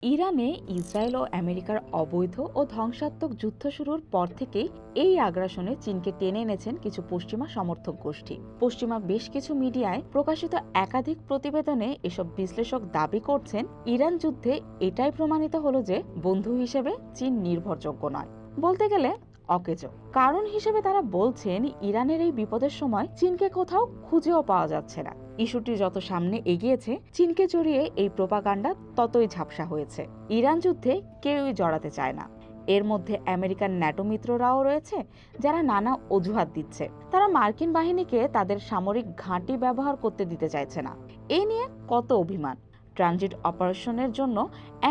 ইরানে ইসরায়েল ও আমেরিকার অবৈধ ও ধ্বংসাত্মক যুদ্ধ শুরুর পর থেকেই এই আগ্রাসনে চীনকে টেনে এনেছেন কিছু পশ্চিমা সমর্থক গোষ্ঠী। পশ্চিমা বেশ কিছু মিডিয়ায় প্রকাশিত একাধিক প্রতিবেদনে এসব বিশ্লেষক দাবি করছেন ইরান যুদ্ধে এটাই প্রমাণিত হলো যে বন্ধু হিসেবে চীন নির্ভরযোগ্য নয়, বলতে গেলে অকেজো। কারণ হিসেবে তারা বলছেন ইরানের এই বিপদের সময় চীনকে কোথাও খুঁজেও পাওয়া যাচ্ছে না। ইস্যুটি যত সামনে এগিয়েছে চীনকে জড়িয়ে এই প্রোপাগান্ডা ততই ঝাপসা হয়েছে। ইরান যুদ্ধে কেউই জড়াতে চায় না। এর মধ্যে আমেরিকার ন্যাটো মিত্ররাও রয়েছে যারা নানা অজুহাত দিচ্ছে। তারা মার্কিন বাহিনীকে তাদের সামরিক ঘাঁটি ব্যবহার করতে দিতে চাইছে না। এ নিয়ে কত অভিমান। ট্রানজিট অপারেশনের জন্য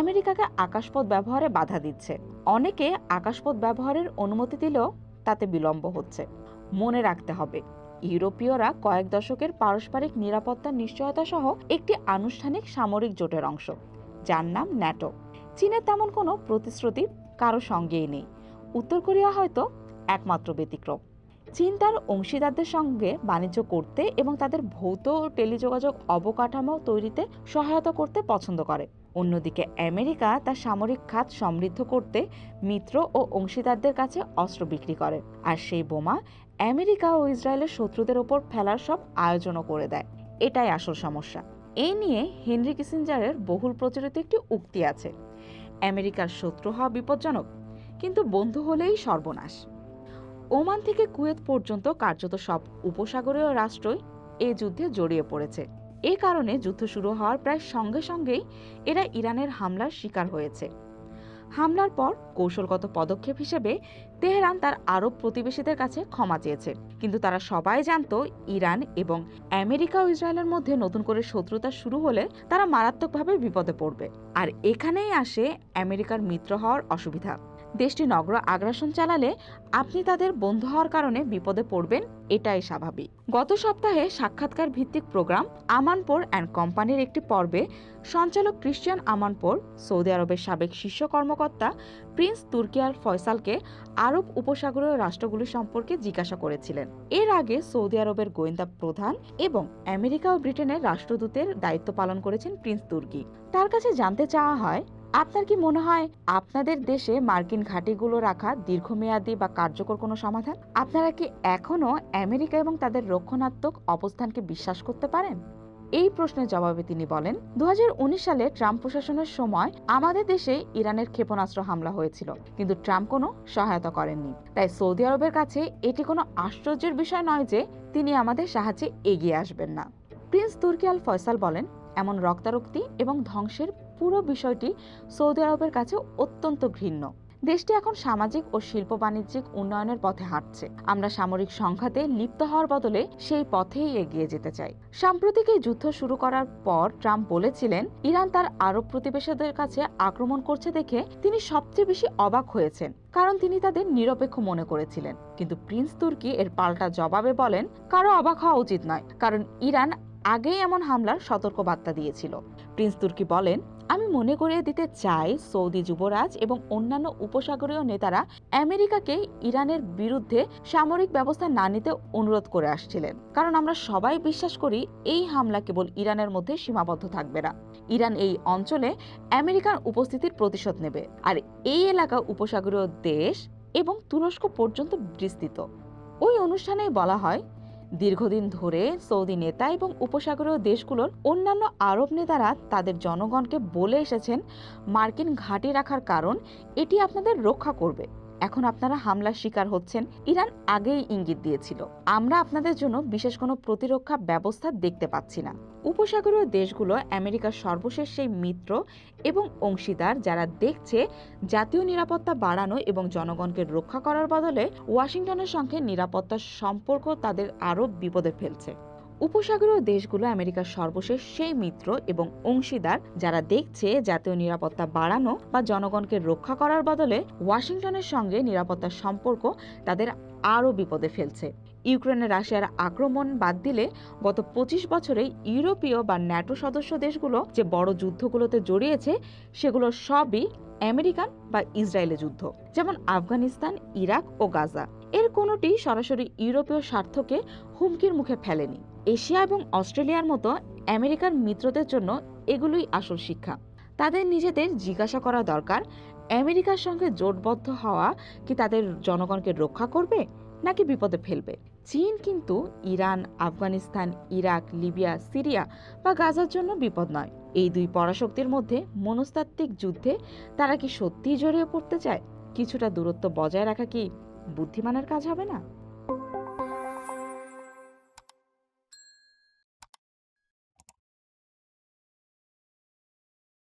আমেরিকাকে আকাশপথ ব্যবহারে বাধা দিচ্ছে। অনেকে আকাশপথ ব্যবহারের অনুমতি দিলেও তাতে বিলম্ব হচ্ছে। মনে রাখতে হবে, ইউরোপীয়রা কয়েক দশকের পারস্পরিক নিরাপত্তার নিশ্চয়তা সহ একটি আনুষ্ঠানিক সামরিক জোটের অংশ, যার নাম ন্যাটো। চীনের তেমন কোনো প্রতিশ্রুতি কারো সঙ্গেই নেই। উত্তর কোরিয়া হয়তো একমাত্র ব্যতিক্রম। চীন তার অংশীদারদের সঙ্গে বাণিজ্য করতে এবং তাদের ভৌত ও টেলিযোগাযোগ অবকাঠামো তৈরিতে সহায়তা করতে পছন্দ করে। অন্যদিকে আমেরিকা তার সামরিক খাত সমৃদ্ধ করতে মিত্র ও অংশীদারদের কাছে অস্ত্র বিক্রি করে, আর সেই বোমা আমেরিকা ও ইসরায়েলের শত্রুদের ওপর ফেলার সব আয়োজনও করে দেয়। এটাই আসল সমস্যা। এই নিয়ে হেনরি কিসিঞ্জারের বহুল প্রচলিত একটি উক্তি আছে, আমেরিকার শত্রু হওয়া বিপজ্জনক, কিন্তু বন্ধু হলেই সর্বনাশ। ওমান থেকে কুয়েত পর্যন্ত কার্যত সব উপসাগরীয় রাষ্ট্রই এই যুদ্ধে জড়িয়ে পড়েছে। এ কারণে যুদ্ধ শুরু হওয়ার প্রায় সঙ্গে সঙ্গেই এরা ইরানের হামলার শিকার হয়েছে। হামলার পর কৌশলগত পদক্ষেপ হিসেবে তেহরান তার আরব প্রতিবেশীদের কাছে ক্ষমা চেয়েছে, কিন্তু তারা সবাই জানত ইরান এবং আমেরিকা ও ইসরায়েলের মধ্যে নতুন করে শত্রুতা শুরু হলে তারা মারাত্মকভাবে বিপদে পড়বে। আর এখানেই আসে আমেরিকার মিত্র হওয়ার অসুবিধা। দেশটি নগ্ন আগ্রাসন চালালে আপনি তাদের বন্ধু হওয়ার কারণে বিপদে পড়বেন, এটাই স্বাভাবিক। গত সপ্তাহে সাক্ষাৎকার ভিত্তিক প্রোগ্রাম আমানপোর অ্যান্ড কোম্পানির একটি পর্বে সঞ্চালক ক্রিশ্চিয়ান আমানপোর সৌদি আরবের সাবেক শীর্ষ কর্মকর্তা প্রিন্স তুর্কি আল ফয়সালকে আরব উপসাগরীয় রাষ্ট্রগুলি সম্পর্কে জিজ্ঞাসা করেছিলেন। এর আগে সৌদি আরবের গোয়েন্দা প্রধান এবং আমেরিকা ও ব্রিটেনের রাষ্ট্রদূতের দায়িত্ব পালন করেছেন প্রিন্স তুর্কি। তার কাছে জানতে চাওয়া হয়, আপনার কি মনে হয় আপনাদের দেশে মার্কিন ঘাঁটিগুলো রাখা দীর্ঘমেয়াদী বা কার্যকর কোনো সমাধান? আপনারা কি এখনো আমেরিকা এবং তাদের রক্ষণাত্মক অবস্থানকে বিশ্বাস করতে পারেন? এই প্রশ্নের জবাবে তিনি বলেন, 2019 সালে ট্রাম্প প্রশাসনের সময় আমাদের দেশে ইরানের ক্ষেপণাস্ত্র হামলা হয়েছিল, কিন্তু ট্রাম্প কোনো সহায়তা করেননি। তাই সৌদি আরবের কাছে এটি কোনো আশ্চর্যের বিষয় নয় যে তিনি আমাদের সাহায্যে এগিয়ে আসবেন না। প্রিন্স তুর্কি আল ফয়সাল বলেন, এমন রক্তারক্তি এবং ধ্বংসের পুরো বিষয়টি সৌদি আরবের কাছে অত্যন্ত ঘৃণ্য। দেশটি এখন সামাজিক ও শিল্প বাণিজ্যিক উন্নয়নের পথে হাঁটছে। আমরা সামরিক সংঘাতে লিপ্ত হওয়ার বদলে সেই পথেই এগিয়ে যেতে চাই। সাম্প্রতিক এই যুদ্ধ শুরু করার পর ট্রাম্প বলেছিলেন, ইরান তার আরব প্রতিবেশীদের কাছে আক্রমণ করছে দেখে তিনি সবচেয়ে বেশি অবাক হয়েছেন, কারণ তিনি তাদের নিরপেক্ষ মনে করেছিলেন। কিন্তু প্রিন্স তুর্কি এর পাল্টা জবাবে বলেন, কারো অবাক হওয়া উচিত নয়, কারণ ইরান আগেই এমন হামলার সতর্ক বার্তা দিয়েছিল। প্রিন্স তুর্কি বলেন, আমি মনে করিয়ে দিতে চাই, সৌদি যুবরাজ এবং অন্যান্য উপসাগরীয় নেতারা আমেরিকাকে ইরানের বিরুদ্ধে সামরিক ব্যবস্থা না নিতে অনুরোধ করে আসছিলেন, কারণ আমরা সবাই বিশ্বাস করি এই হামলা কেবল ইরানের মধ্যে সীমাবদ্ধ থাকবে না। ইরান এই অঞ্চলে আমেরিকার উপস্থিতির প্রতিশোধ নেবে, আর এই এলাকা উপসাগরীয় দেশ এবং তুরস্ক পর্যন্ত বিস্তৃত। ওই অনুষ্ঠানেই বলা হয়, দীর্ঘদিন ধরে সৌদি নেতা এবং উপসাগরীয় দেশগুলোর অন্যান্য আরব নেতারা তাদের জনগণকে বলে এসেছেন, মার্কিন ঘাঁটি রাখার কারণ এটি আপনাদের রক্ষা করবে। এখন আপনারা হামলার শিকার হচ্ছেন। ইরান আগেই ইঙ্গিত দিয়েছিল, আমরা আপনাদের জন্য বিশেষ কোনো প্রতিরক্ষা ব্যবস্থা দেখতে পাচ্ছি না। উপসাগরীয় দেশগুলো আমেরিকার সর্বশেষ সেই মিত্র এবং অংশীদার যারা দেখছে জাতীয় নিরাপত্তা বাড়ানো এবং জনগণকে রক্ষা করার বদলে ওয়াশিংটনের সঙ্গে নিরাপত্তার সম্পর্ক তাদের আরও বিপদে ফেলছে। উপসাগরীয় দেশগুলো আমেরিকার সর্বশেষ সেই মিত্র এবং অংশীদার যারা দেখছে জাতীয় নিরাপত্তা বাড়ানো বা জনগণকে রক্ষা করার বদলে ওয়াশিংটনের সঙ্গে নিরাপত্তার সম্পর্ক তাদের আরও বিপদে ফেলছে। ইউক্রেনে রাশিয়ার আক্রমণ বাদ দিলে গত 25 বছরে ইউরোপীয় বা ন্যাটো সদস্য দেশগুলো যে বড় যুদ্ধগুলোতে জড়িয়েছে সেগুলো সবই আমেরিকান বা ইসরায়েলের যুদ্ধ, যেমন আফগানিস্তান, ইরাক ও গাজা। এর কোনোটি সরাসরি ইউরোপীয় স্বার্থকে হুমকির মুখে ফেলেনি। এশিয়া এবং অস্ট্রেলিয়ার মতো আমেরিকার মিত্রদের জন্য এগুলোই আসল শিক্ষা। তাদের নিজেদের জিজ্ঞাসা করা দরকার, আমেরিকার সঙ্গে জোটবদ্ধ হওয়া কি তাদের জনগণকে রক্ষা করবে নাকি বিপদে ফেলবে। চীন কিন্তু Iran, Afghanistan, Iraq, Libya, Syria বা গাজার জন্য বিপদ নয়। এই দুই পরাশক্তির মধ্যে মনস্তাত্ত্বিক যুদ্ধে তারা কি সত্যিই জড়িয়ে পড়তে চায়? কিছুটা দূরত্ব বজায় রাখা কি বুদ্ধিমানের কাজ হবে না?